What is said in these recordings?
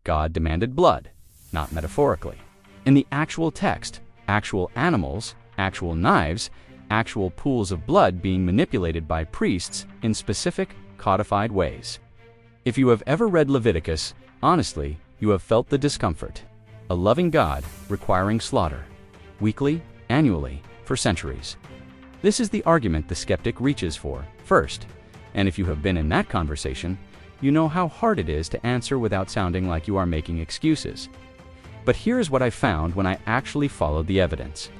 God demanded blood, not metaphorically. In the actual text, actual animals, actual knives, actual pools of blood being manipulated by priests in specific, codified ways. If you have ever read Leviticus, honestly, you have felt the discomfort. A loving God requiring slaughter, weekly, annually, for centuries. This is the argument the skeptic reaches for first, and if you have been in that conversation, you know how hard it is to answer without sounding like you are making excuses. But here is what I found when I actually followed the evidence.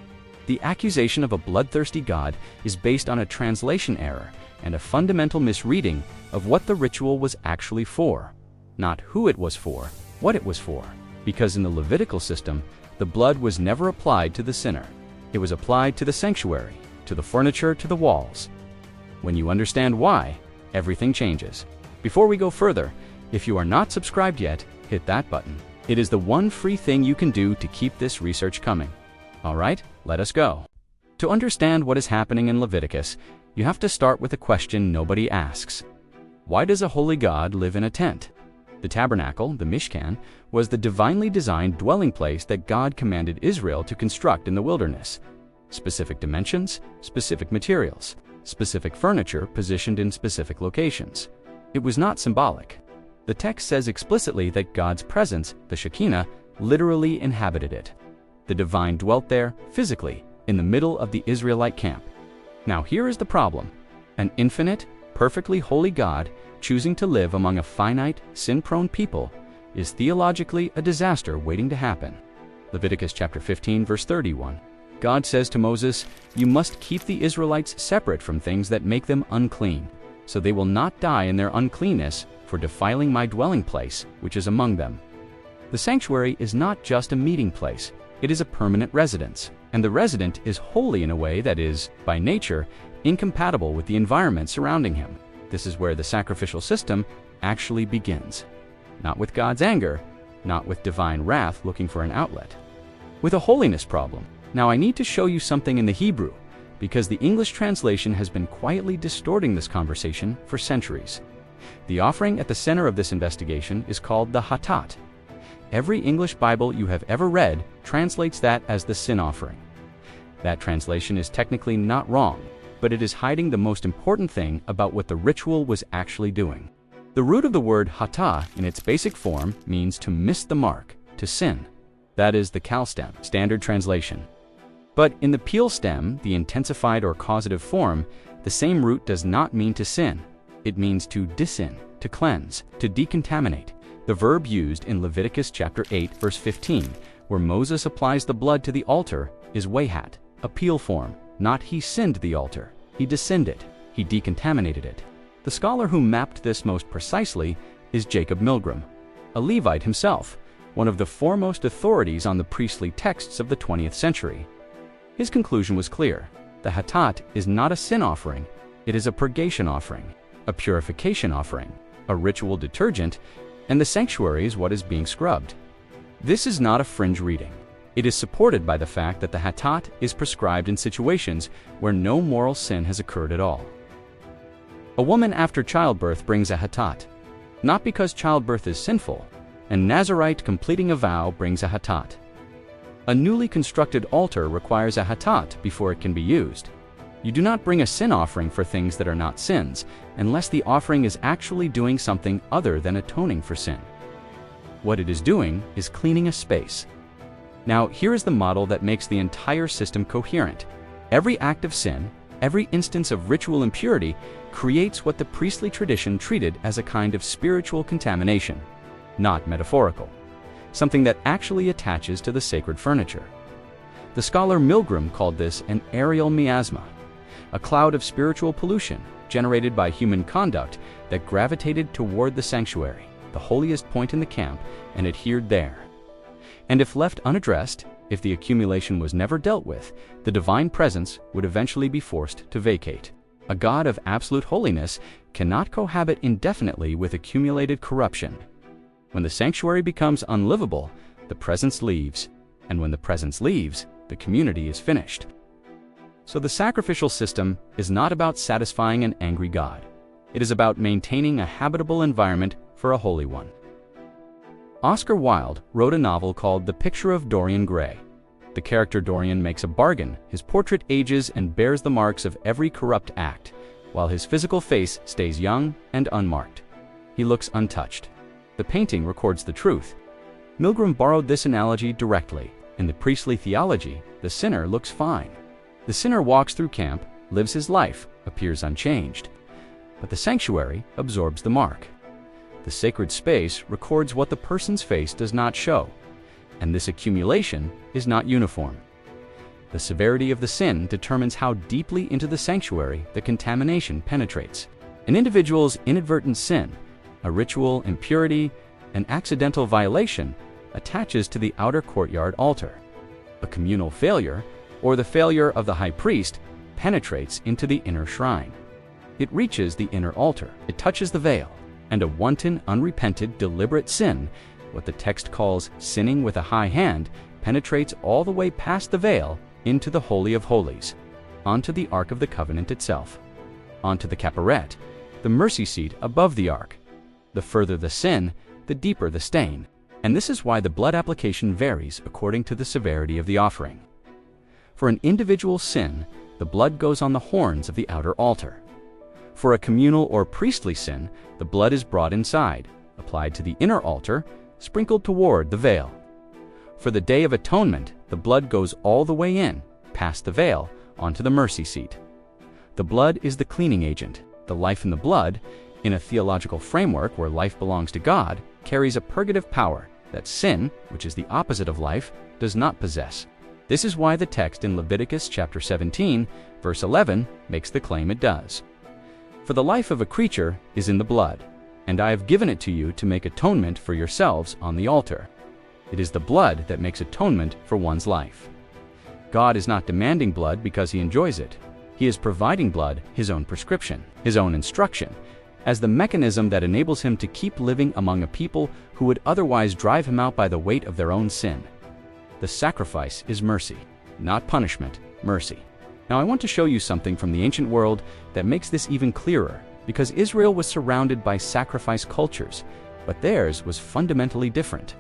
The accusation of a bloodthirsty God is based on a translation error and a fundamental misreading of what the ritual was actually for. Not who it was for, what it was for. Because in the Levitical system, the blood was never applied to the sinner. It was applied to the sanctuary, to the furniture, to the walls. When you understand why, everything changes. Before we go further, if you are not subscribed yet, hit that button. It is the one free thing you can do to keep this research coming. All right, let us go. To understand what is happening in Leviticus, you have to start with a question nobody asks. Why does a holy God live in a tent? The tabernacle, the Mishkan, was the divinely designed dwelling place that God commanded Israel to construct in the wilderness. Specific dimensions, specific materials, specific furniture positioned in specific locations. It was not symbolic. The text says explicitly that God's presence, the Shekinah, literally inhabited it. The divine dwelt there, physically, in the middle of the Israelite camp. Now here is the problem. An infinite, perfectly holy God choosing to live among a finite, sin-prone people is theologically a disaster waiting to happen. Leviticus chapter 15, verse 31. God says to Moses, "You must keep the Israelites separate from things that make them unclean, so they will not die in their uncleanness for defiling my dwelling place, which is among them." The sanctuary is not just a meeting place, it is a permanent residence, and the resident is holy in a way that is, by nature, incompatible with the environment surrounding him. This is where the sacrificial system actually begins. Not with God's anger, not with divine wrath looking for an outlet. With a holiness problem. Now I need to show you something in the Hebrew, because the English translation has been quietly distorting this conversation for centuries. The offering at the center of this investigation is called the hatat. Every English Bible you have ever read translates that as the sin offering. That translation is technically not wrong, but it is hiding the most important thing about what the ritual was actually doing. The root of the word hatat in its basic form means to miss the mark, to sin. That is the Cal stem, standard translation. But in the Peel stem, the intensified or causative form, the same root does not mean to sin. It means to disin, to cleanse, to decontaminate. The verb used in Leviticus chapter 8, verse 15, where Moses applies the blood to the altar, is hatat, a Peel form, not he sinned the altar, he descended, he decontaminated it. The scholar who mapped this most precisely is Jacob Milgrom, a Levite himself, one of the foremost authorities on the priestly texts of the 20th century. His conclusion was clear. The hatat is not a sin offering, it is a purgation offering, a purification offering, a ritual detergent, and the sanctuary is what is being scrubbed. This is not a fringe reading. It is supported by the fact that the hatat is prescribed in situations where no moral sin has occurred at all. A woman after childbirth brings a hatat, not because childbirth is sinful. A Nazirite completing a vow brings a hatat. A newly constructed altar requires a hatat before it can be used. You do not bring a sin offering for things that are not sins, unless the offering is actually doing something other than atoning for sin. What it is doing is cleaning a space. Now, here is the model that makes the entire system coherent. Every act of sin, every instance of ritual impurity, creates what the priestly tradition treated as a kind of spiritual contamination, not metaphorical, something that actually attaches to the sacred furniture. The scholar Milgrom called this an aerial miasma, a cloud of spiritual pollution generated by human conduct that gravitated toward the sanctuary, the holiest point in the camp, and adhered there. And if left unaddressed, if the accumulation was never dealt with, the divine presence would eventually be forced to vacate. A God of absolute holiness cannot cohabit indefinitely with accumulated corruption. When the sanctuary becomes unlivable, the presence leaves, and when the presence leaves, the community is finished. So the sacrificial system is not about satisfying an angry God. It is about maintaining a habitable environment for a holy one. Oscar Wilde wrote a novel called The Picture of Dorian Gray. The character Dorian makes a bargain. His portrait ages and bears the marks of every corrupt act, while his physical face stays young and unmarked. He looks untouched. The painting records the truth. Milgram borrowed this analogy directly. In the priestly theology, the sinner looks fine. The sinner walks through camp, lives his life, appears unchanged. But the sanctuary absorbs the mark. The sacred space records what the person's face does not show, and this accumulation is not uniform. The severity of the sin determines how deeply into the sanctuary the contamination penetrates. An individual's inadvertent sin, a ritual impurity, an accidental violation, attaches to the outer courtyard altar. A communal failure, or the failure of the high priest, penetrates into the inner shrine. It reaches the inner altar, it touches the veil, and a wanton, unrepented, deliberate sin, what the text calls sinning with a high hand, penetrates all the way past the veil into the Holy of Holies, onto the Ark of the Covenant itself, onto the caparet, the mercy seat above the Ark. The further the sin, the deeper the stain. And this is why the blood application varies according to the severity of the offering. For an individual sin, the blood goes on the horns of the outer altar. For a communal or priestly sin, the blood is brought inside, applied to the inner altar, sprinkled toward the veil. For the Day of Atonement, the blood goes all the way in, past the veil, onto the mercy seat. The blood is the cleaning agent. The life in the blood, in a theological framework where life belongs to God, carries a purgative power that sin, which is the opposite of life, does not possess. This is why the text in Leviticus chapter 17, verse 11, makes the claim it does. For the life of a creature is in the blood, and I have given it to you to make atonement for yourselves on the altar. It is the blood that makes atonement for one's life. God is not demanding blood because he enjoys it. He is providing blood, his own prescription, his own instruction, as the mechanism that enables him to keep living among a people who would otherwise drive him out by the weight of their own sin. The sacrifice is mercy, not punishment, mercy. Now I want to show you something from the ancient world that makes this even clearer, because Israel was surrounded by sacrifice cultures, but theirs was fundamentally different.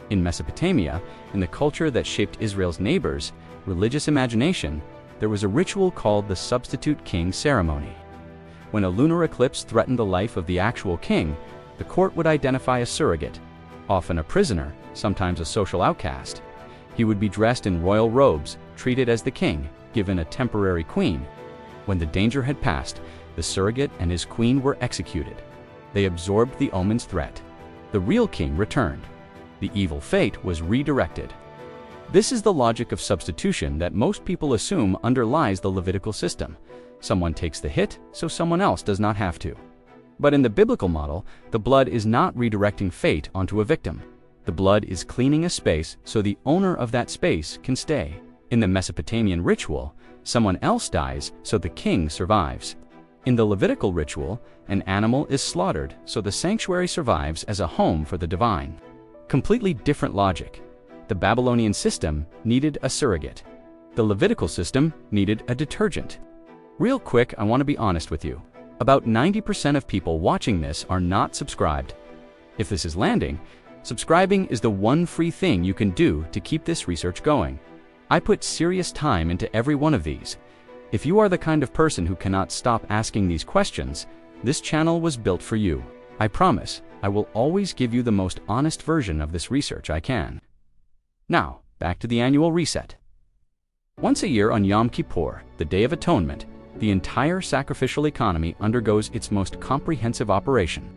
In Mesopotamia, in the culture that shaped Israel's neighbors' religious imagination, there was a ritual called the substitute king ceremony. When a lunar eclipse threatened the life of the actual king, the court would identify a surrogate, often a prisoner, sometimes a social outcast. He would be dressed in royal robes, treated as the king, given a temporary queen. When the danger had passed, the surrogate and his queen were executed. They absorbed the omen's threat. The real king returned. The evil fate was redirected. This is the logic of substitution that most people assume underlies the Levitical system. Someone takes the hit, so someone else does not have to. But in the biblical model, the blood is not redirecting fate onto a victim. The blood is cleaning a space so the owner of that space can stay. In the Mesopotamian ritual, someone else dies so the king survives. In the Levitical ritual, an animal is slaughtered so the sanctuary survives as a home for the divine. Completely different logic. The Babylonian system needed a surrogate. The Levitical system needed a detergent. Real quick, I want to be honest with you. About 90% of people watching this are not subscribed. If this is landing, subscribing is the one free thing you can do to keep this research going. I put serious time into every one of these. If you are the kind of person who cannot stop asking these questions, this channel was built for you. I promise, I will always give you the most honest version of this research I can. Now, back to the annual reset. Once a year on Yom Kippur, the Day of Atonement, the entire sacrificial economy undergoes its most comprehensive operation.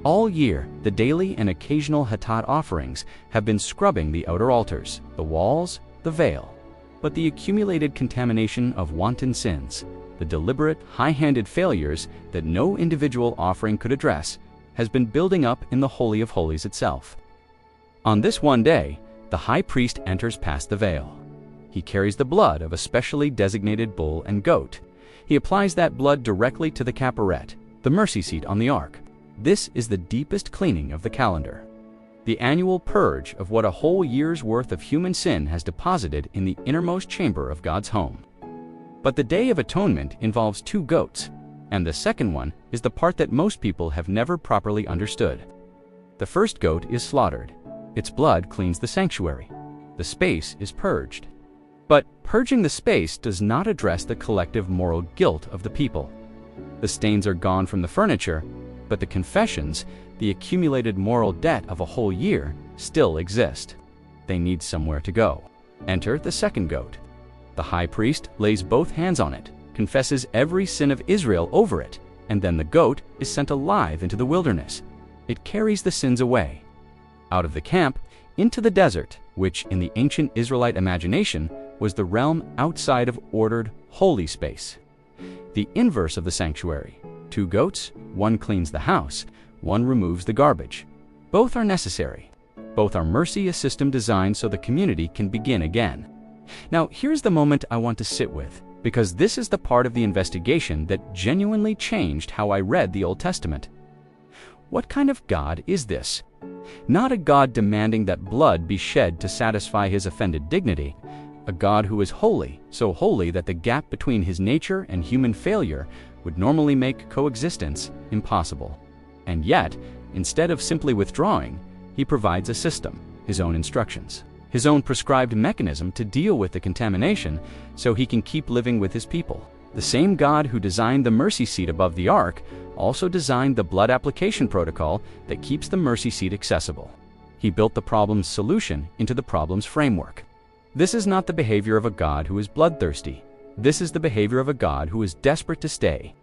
All year, the daily and occasional hatat offerings have been scrubbing the outer altars, the walls, the veil. But the accumulated contamination of wanton sins, the deliberate, high-handed failures that no individual offering could address, has been building up in the Holy of Holies itself. On this one day, the high priest enters past the veil. He carries the blood of a specially designated bull and goat. He applies that blood directly to the caparet, the mercy seat on the ark. This is the deepest cleaning of the calendar. The annual purge of what a whole year's worth of human sin has deposited in the innermost chamber of God's home. But the Day of Atonement involves 2 goats, and the second one is the part that most people have never properly understood. The first goat is slaughtered. Its blood cleans the sanctuary. The space is purged. But purging the space does not address the collective moral guilt of the people. The stains are gone from the furniture, but the confessions, the accumulated moral debt of a whole year, still exist. They need somewhere to go. Enter the second goat. The high priest lays both hands on it, confesses every sin of Israel over it, and then the goat is sent alive into the wilderness. It carries the sins away. Out of the camp, into the desert, which in the ancient Israelite imagination was the realm outside of ordered, holy space. The inverse of the sanctuary. 2 goats, one cleans the house, one removes the garbage. Both are necessary. Both are mercy, a system designed so the community can begin again. Now, here's the moment I want to sit with, because this is the part of the investigation that genuinely changed how I read the Old Testament. What kind of God is this? Not a God demanding that blood be shed to satisfy his offended dignity, a God who is holy, so holy that the gap between his nature and human failure would normally make coexistence impossible. And yet, instead of simply withdrawing, he provides a system, his own instructions, his own prescribed mechanism to deal with the contamination so he can keep living with his people. The same God who designed the mercy seat above the ark also designed the blood application protocol that keeps the mercy seat accessible. He built the problem's solution into the problem's framework. This is not the behavior of a God who is bloodthirsty. This is the behavior of a God who is desperate to stay.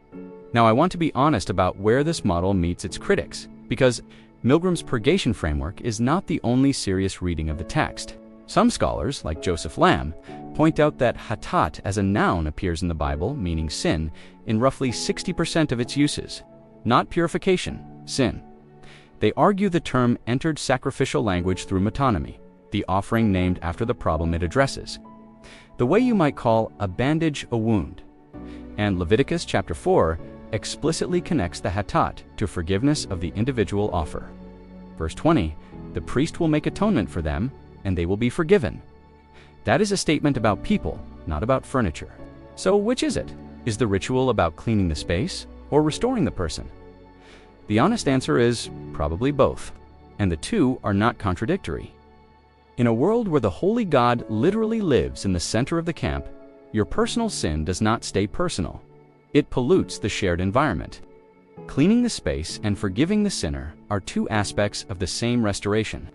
Now, I want to be honest about where this model meets its critics, because Milgram's purgation framework is not the only serious reading of the text. Some scholars, like Joseph Lamb, point out that hatat as a noun appears in the Bible, meaning sin, in roughly 60% of its uses. Not purification, sin. They argue the term entered sacrificial language through metonymy, the offering named after the problem it addresses. The way you might call a bandage a wound. And Leviticus chapter 4 explicitly connects the hatat to forgiveness of the individual offer. Verse 20, the priest will make atonement for them, and they will be forgiven. That is a statement about people, not about furniture. So which is it? Is the ritual about cleaning the space or restoring the person? The honest answer is probably both, and the two are not contradictory. In a world where the holy God literally lives in the center of the camp, your personal sin does not stay personal. It pollutes the shared environment. Cleaning the space and forgiving the sinner are two aspects of the same restoration.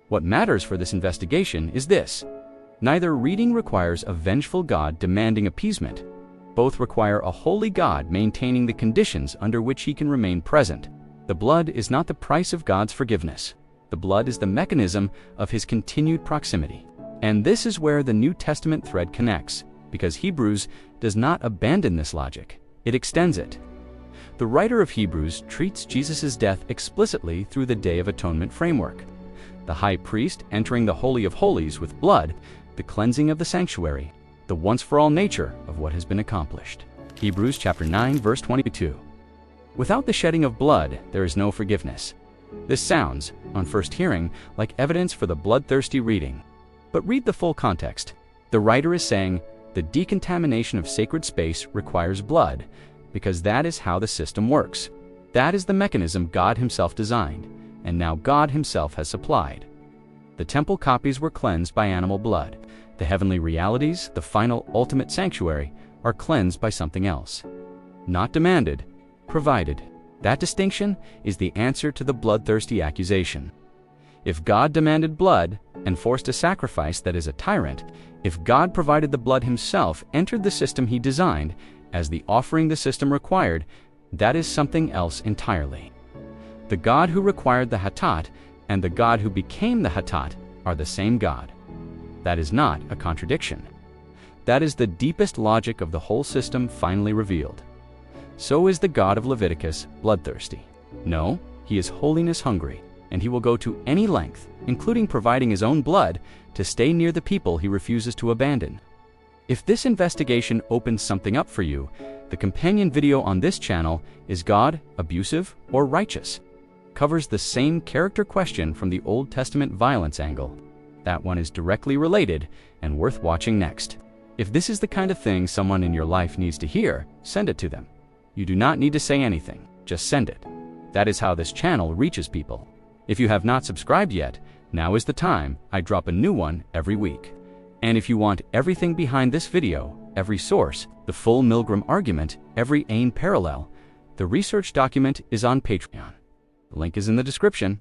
What matters for this investigation is this: neither reading requires a vengeful God demanding appeasement. Both require a holy God maintaining the conditions under which he can remain present. The blood is not the price of God's forgiveness. The blood is the mechanism of his continued proximity. And this is where the New Testament thread connects, because Hebrews does not abandon this logic, it extends it. The writer of Hebrews treats Jesus' death explicitly through the Day of Atonement framework. The high priest entering the Holy of Holies with blood, the cleansing of the sanctuary, the once-for-all nature of what has been accomplished. Hebrews chapter 9, verse 22. Without the shedding of blood, there is no forgiveness. This sounds, on first hearing, like evidence for the bloodthirsty reading. But read the full context. The writer is saying, the decontamination of sacred space requires blood, because that is how the system works. That is the mechanism God himself designed, and now God himself has supplied. The temple copies were cleansed by animal blood. The heavenly realities, the final ultimate sanctuary, are cleansed by something else. Not demanded, provided. That distinction is the answer to the bloodthirsty accusation. If God demanded blood and forced a sacrifice that is a tyrant, if God provided the blood himself, entered the system he designed, as the offering the system required, that is something else entirely. The God who required the hatat and the God who became the hatat are the same God. That is not a contradiction. That is the deepest logic of the whole system finally revealed. So is the God of Leviticus bloodthirsty. No, he is holiness hungry, and he will go to any length, including providing his own blood, to stay near the people he refuses to abandon. If this investigation opens something up for you, the companion video on this channel is God abusive or righteous? Covers the same character question from the Old Testament violence angle. That one is directly related and worth watching next. If this is the kind of thing someone in your life needs to hear, send it to them. You do not need to say anything, just send it. That is how this channel reaches people. If you have not subscribed yet, now is the time. I drop a new one every week. And if you want everything behind this video, every source, the full Milgram argument, every Ain parallel, the research document is on Patreon. The link is in the description.